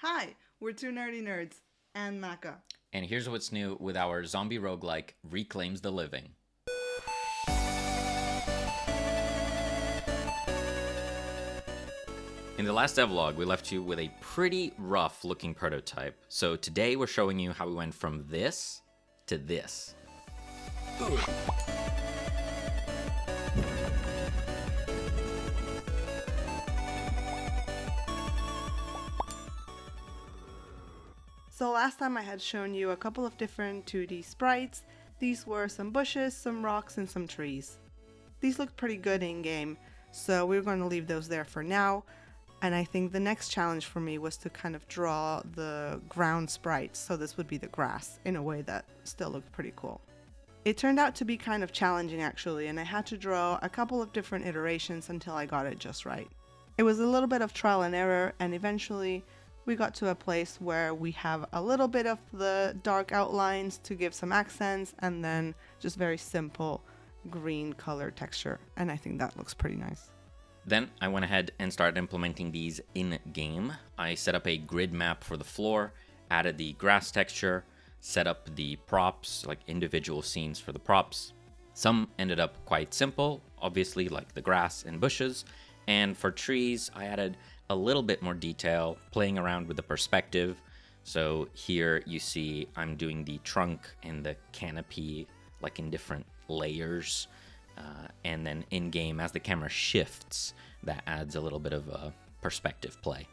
Hi, we're two nerdy nerds and Maka. And here's what's new with our zombie roguelike Reclaims the Living. In the last devlog, we left you with a pretty rough looking prototype. So today we're showing you how we went from this to this. So last time I had shown you a couple of different 2D sprites. These were some bushes, some rocks, and some trees. These looked pretty good in game, so we're going to leave those there for now. And I think the next challenge for me was to kind of draw the ground sprites, so this would be the grass, in a way that still looked pretty cool. It turned out to be kind of challenging actually, and I had to draw a couple of different iterations until I got it just right. It was a little bit of trial and error, and eventually we got to a place where we have a little bit of the dark outlines to give some accents, and then just very simple green color texture, and I think that looks pretty nice. Then I went ahead and started implementing these in-game. I set up a grid map for the floor, added the grass texture, set up the props, like individual scenes for the props. Some ended up quite simple, obviously, like the grass and bushes, and for trees I added a little bit more detail, playing around with the perspective. So here you see I'm doing the trunk and the canopy like in different layers. And then in-game, as the camera shifts, that adds a little bit of a perspective play.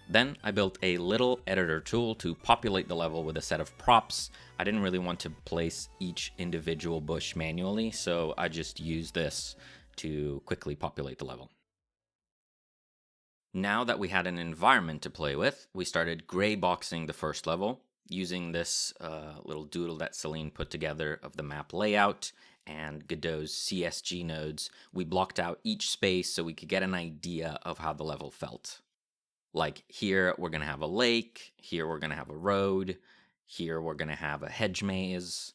Then I built a little editor tool to populate the level with a set of props. I didn't really want to place each individual bush manually, so I just used this to quickly populate the level. Now that we had an environment to play with, we started gray boxing the first level using this little doodle that Celine put together of the map layout and Godot's CSG nodes. We blocked out each space so we could get an idea of how the level felt. Like here we're going to have a lake, here we're going to have a road, here we're going to have a hedge maze.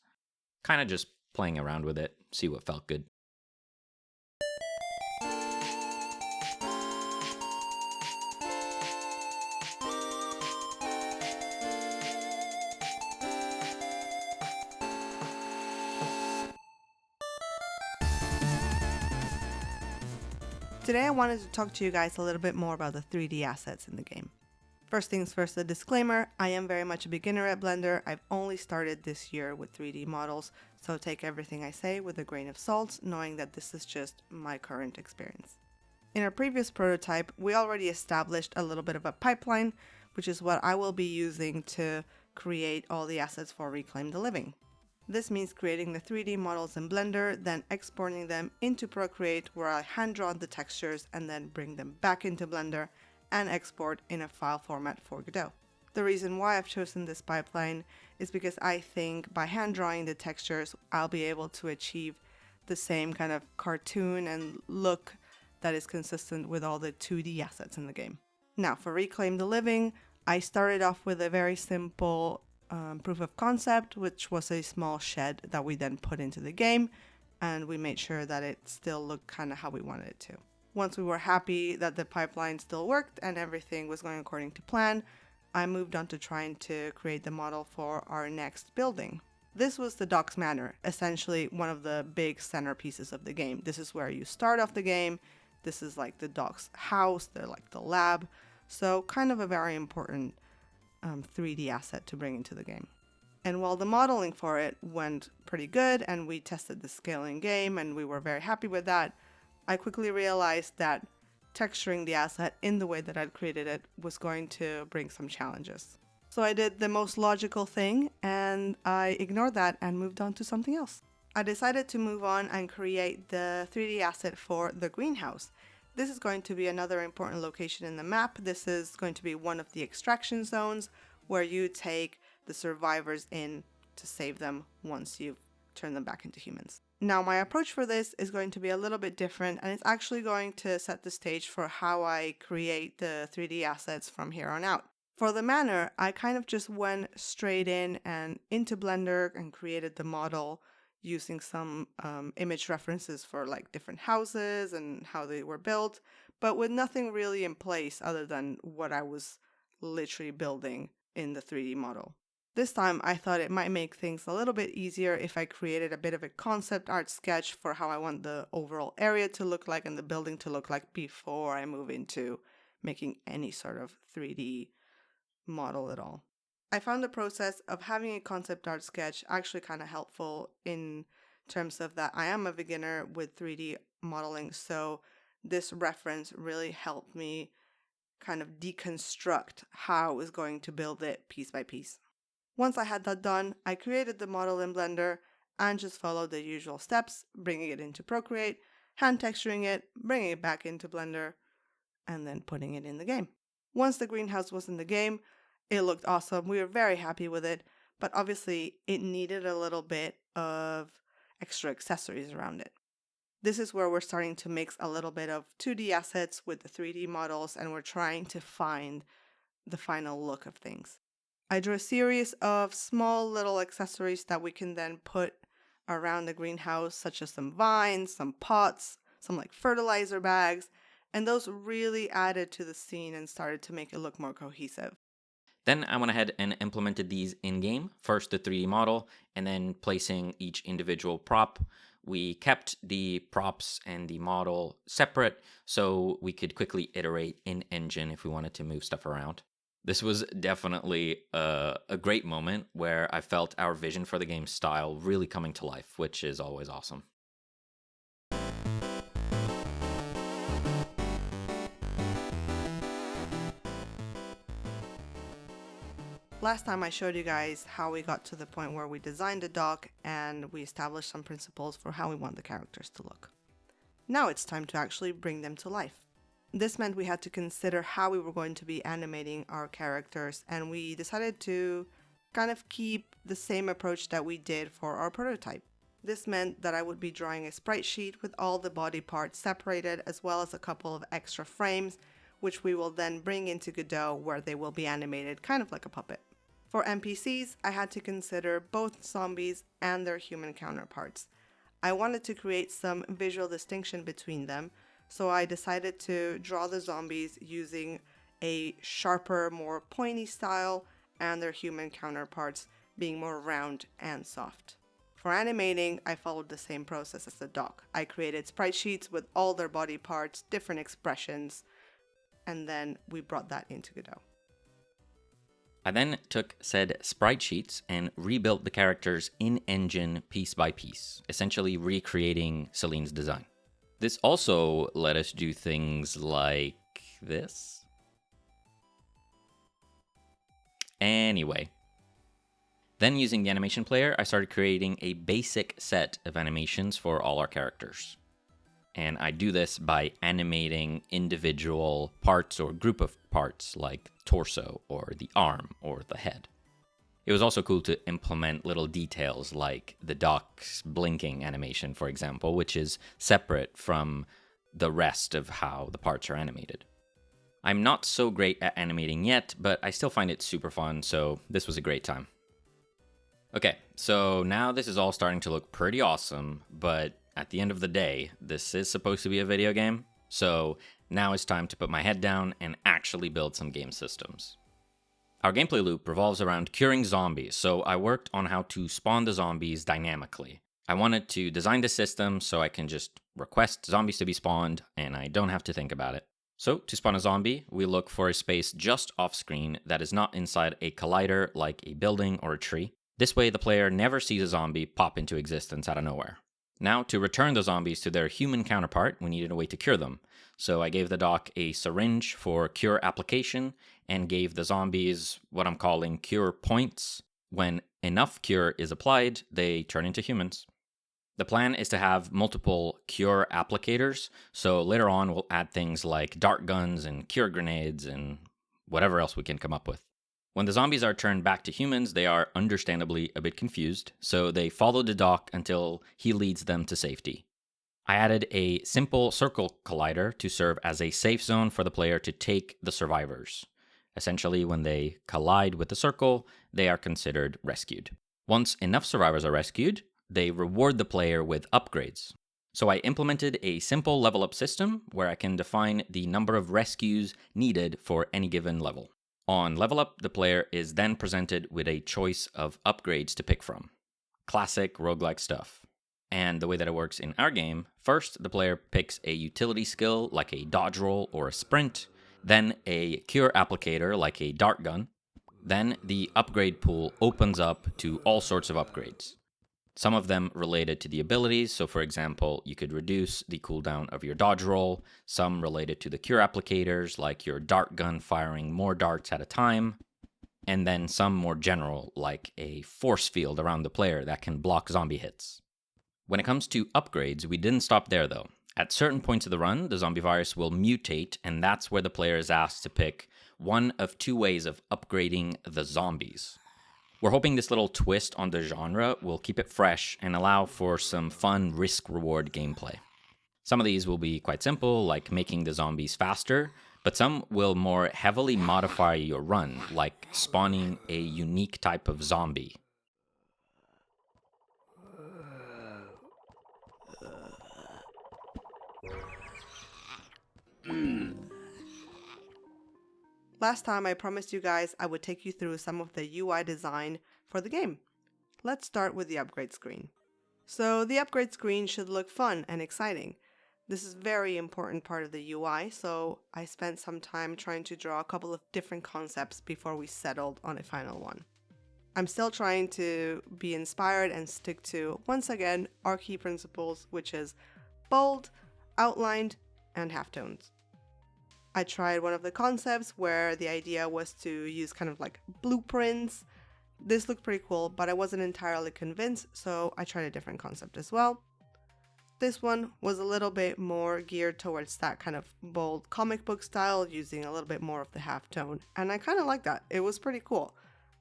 Kind of just playing around with it, see what felt good. Today I wanted to talk to you guys a little bit more about the 3D assets in the game. First things first, a disclaimer, I am very much a beginner at Blender. I've only started this year with 3D models, so take everything I say with a grain of salt, knowing that this is just my current experience. In our previous prototype, we already established a little bit of a pipeline, which is what I will be using to create all the assets for Reclaim the Living. This means creating the 3D models in Blender, then exporting them into Procreate where I hand draw the textures and then bring them back into Blender and export in a file format for Godot. The reason why I've chosen this pipeline is because I think by hand drawing the textures, I'll be able to achieve the same kind of cartoon and look that is consistent with all the 2D assets in the game. Now for Reclaim the Living, I started off with a very simple proof of concept, which was a small shed that we then put into the game, and we made sure that it still looked kind of how we wanted it to. Once we were happy that the pipeline still worked and everything was going according to plan, I moved on to trying to create the model for our next building. This was the Docks Manor, essentially one of the big centerpieces of the game. This is where you start off the game. This is like the Docks house, they're like the lab, so kind of a very important 3D asset to bring into the game. And while the modeling for it went pretty good and we tested the scale in game and we were very happy with that, I quickly realized that texturing the asset in the way that I'd created it was going to bring some challenges. So I did the most logical thing and I ignored that and moved on to something else. I decided to move on and create the 3D asset for the greenhouse. This is going to be another important location in the map. This is going to be one of the extraction zones where you take the survivors in to save them once you've turned them back into humans. Now my approach for this is going to be a little bit different, and it's actually going to set the stage for how I create the 3D assets from here on out. For the manor, I kind of just went straight in and into Blender and created the model using some image references for like different houses and how they were built, but with nothing really in place other than what I was literally building in the 3D model. This time I thought it might make things a little bit easier if I created a bit of a concept art sketch for how I want the overall area to look like and the building to look like before I move into making any sort of 3D model at all. I found the process of having a concept art sketch actually kind of helpful in terms of that I am a beginner with 3D modeling, so this reference really helped me kind of deconstruct how I was going to build it piece by piece. Once I had that done, I created the model in Blender and just followed the usual steps, bringing it into Procreate, hand texturing it, bringing it back into Blender, and then putting it in the game. Once the greenhouse was in the game, it looked awesome. We were very happy with it, but obviously it needed a little bit of extra accessories around it. This is where we're starting to mix a little bit of 2D assets with the 3D models, and we're trying to find the final look of things. I drew a series of small little accessories that we can then put around the greenhouse, such as some vines, some pots, some like fertilizer bags, and those really added to the scene and started to make it look more cohesive. Then I went ahead and implemented these in-game, first the 3D model, and then placing each individual prop. We kept the props and the model separate so we could quickly iterate in Engine if we wanted to move stuff around. This was definitely a great moment where I felt our vision for the game's style really coming to life, which is always awesome. Last time I showed you guys how we got to the point where we designed a dock and we established some principles for how we want the characters to look. Now it's time to actually bring them to life. This meant we had to consider how we were going to be animating our characters, and we decided to kind of keep the same approach that we did for our prototype. This meant that I would be drawing a sprite sheet with all the body parts separated, as well as a couple of extra frames, which we will then bring into Godot where they will be animated kind of like a puppet. For NPCs, I had to consider both zombies and their human counterparts. I wanted to create some visual distinction between them, so I decided to draw the zombies using a sharper, more pointy style, and their human counterparts being more round and soft. For animating, I followed the same process as the dock. I created sprite sheets with all their body parts, different expressions, and then we brought that into Godot. I then took said sprite sheets and rebuilt the characters in Engine piece by piece, essentially recreating Celine's design. This also let us do things like this. Anyway. Then using the animation player, I started creating a basic set of animations for all our characters. And I do this by animating individual parts or group of parts like torso or the arm or the head. It was also cool to implement little details like the dock's blinking animation, for example, which is separate from the rest of how the parts are animated. I'm not so great at animating yet, but I still find it super fun, so this was a great time. Okay, so now this is all starting to look pretty awesome, but at the end of the day, this is supposed to be a video game, so now it's time to put my head down and actually build some game systems. Our gameplay loop revolves around curing zombies, so I worked on how to spawn the zombies dynamically. I wanted to design the system so I can just request zombies to be spawned and I don't have to think about it. So to spawn a zombie, we look for a space just off screen that is not inside a collider like a building or a tree. This way the player never sees a zombie pop into existence out of nowhere. Now, to return the zombies to their human counterpart, we needed a way to cure them. So I gave the dock a syringe for cure application and gave the zombies what I'm calling cure points. When enough cure is applied, they turn into humans. The plan is to have multiple cure applicators, so later on we'll add things like dart guns and cure grenades and whatever else we can come up with. When the zombies are turned back to humans, they are understandably a bit confused, so they follow the dock until he leads them to safety. I added a simple circle collider to serve as a safe zone for the player to take the survivors. Essentially, when they collide with the circle, they are considered rescued. Once enough survivors are rescued, they reward the player with upgrades. So I implemented a simple level up system where I can define the number of rescues needed for any given level. On level up, the player is then presented with a choice of upgrades to pick from. Classic roguelike stuff. And the way that it works in our game, first the player picks a utility skill like a dodge roll or a sprint, then a cure applicator like a dart gun, then the upgrade pool opens up to all sorts of upgrades. Some of them related to the abilities, so for example, you could reduce the cooldown of your dodge roll, some related to the cure applicators, like your dart gun firing more darts at a time, and then some more general, like a force field around the player that can block zombie hits. When it comes to upgrades, we didn't stop there though. At certain points of the run, the zombie virus will mutate, and that's where the player is asked to pick one of two ways of upgrading the zombies. We're hoping this little twist on the genre will keep it fresh and allow for some fun risk-reward gameplay. Some of these will be quite simple, like making the zombies faster, but some will more heavily modify your run, like spawning a unique type of zombie. Last time I promised you guys I would take you through some of the UI design for the game. Let's start with the upgrade screen. So the upgrade screen should look fun and exciting. This is a very important part of the UI, so I spent some time trying to draw a couple of different concepts before we settled on a final one. I'm still trying to be inspired and stick to, once again, our key principles, which is bold, outlined, and halftones. I tried one of the concepts where the idea was to use kind of like blueprints. This looked pretty cool, but I wasn't entirely convinced, so I tried a different concept as well. This one was a little bit more geared towards that kind of bold comic book style, using a little bit more of the halftone, and I kind of like that. It was pretty cool.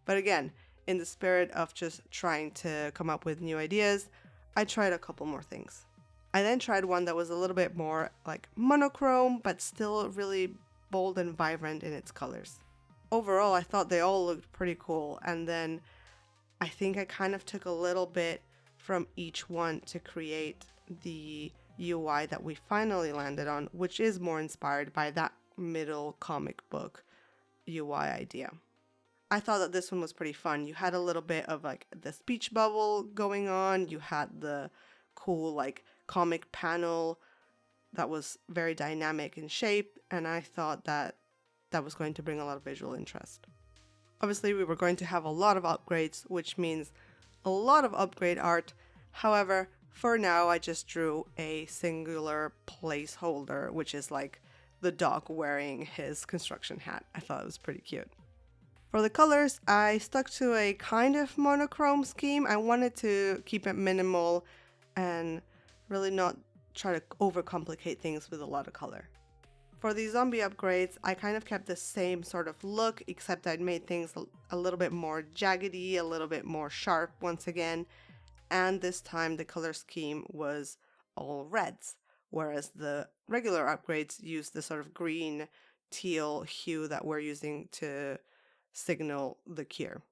But again, in the spirit of just trying to come up with new ideas, I tried a couple more things. I then tried one that was a little bit more like monochrome, but still really bold and vibrant in its colors. Overall, I thought they all looked pretty cool, and then I think I kind of took a little bit from each one to create the UI that we finally landed on, which is more inspired by that middle comic book UI idea. I thought that this one was pretty fun. You had a little bit of like the speech bubble going on, you had the cool like comic panel that was very dynamic in shape, and I thought that was going to bring a lot of visual interest. Obviously, we were going to have a lot of upgrades, which means a lot of upgrade art. However, for now, I just drew a singular placeholder, which is like the dog wearing his construction hat. I thought it was pretty cute. For the colors, I stuck to a kind of monochrome scheme. I wanted to keep it minimal and really not try to overcomplicate things with a lot of color. For the zombie upgrades, I kind of kept the same sort of look, except I'd made things a little bit more jaggedy, a little bit more sharp once again, and this time the color scheme was all reds, whereas the regular upgrades used the sort of green teal hue that we're using to signal the cure.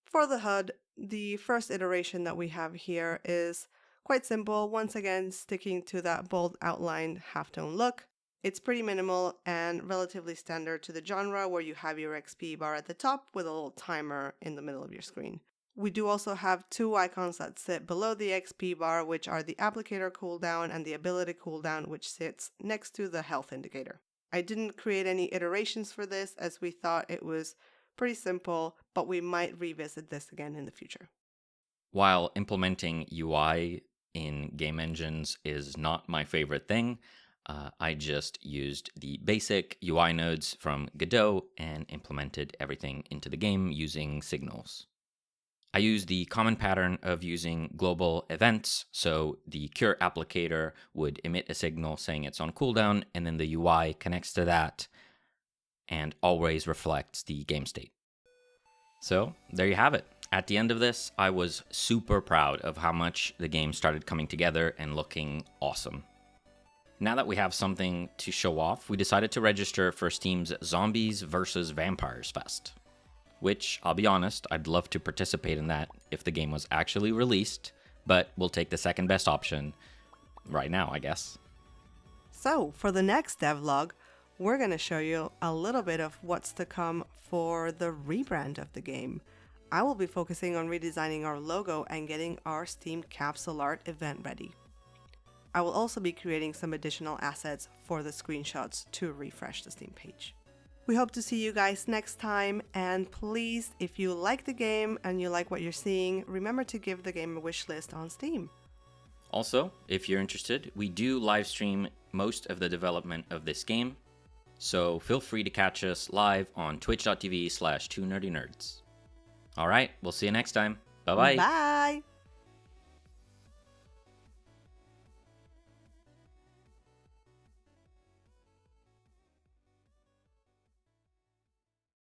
For the HUD, the first iteration that we have here is quite simple, once again sticking to that bold outlined halftone look. It's pretty minimal and relatively standard to the genre, where you have your XP bar at the top with a little timer in the middle of your screen. We do also have two icons that sit below the XP bar, which are the applicator cooldown and the ability cooldown, which sits next to the health indicator. I didn't create any iterations for this, as we thought it was pretty simple, but we might revisit this again in the future. While implementing UI in game engines is not my favorite thing, I just used the basic UI nodes from Godot and implemented everything into the game using signals. I used the common pattern of using global events, so the cure applicator would emit a signal saying it's on cooldown, and then the UI connects to that and always reflects the game state. So there you have it. At the end of this, I was super proud of how much the game started coming together and looking awesome. Now that we have something to show off, we decided to register for Steam's Zombies vs. Vampires Fest. Which, I'll be honest, I'd love to participate in that if the game was actually released, but we'll take the second best option right now, I guess. So, for the next devlog, we're going to show you a little bit of what's to come for the rebrand of the game. I will be focusing on redesigning our logo and getting our Steam capsule art event ready. I will also be creating some additional assets for the screenshots to refresh the Steam page. We hope to see you guys next time, and please, if you like the game and you like what you're seeing, remember to give the game a wish list on Steam. Also, if you're interested, we do live stream most of the development of this game, so feel free to catch us live on twitch.tv/2nerdynerds. Alright, we'll see you next time. Bye-bye. Bye!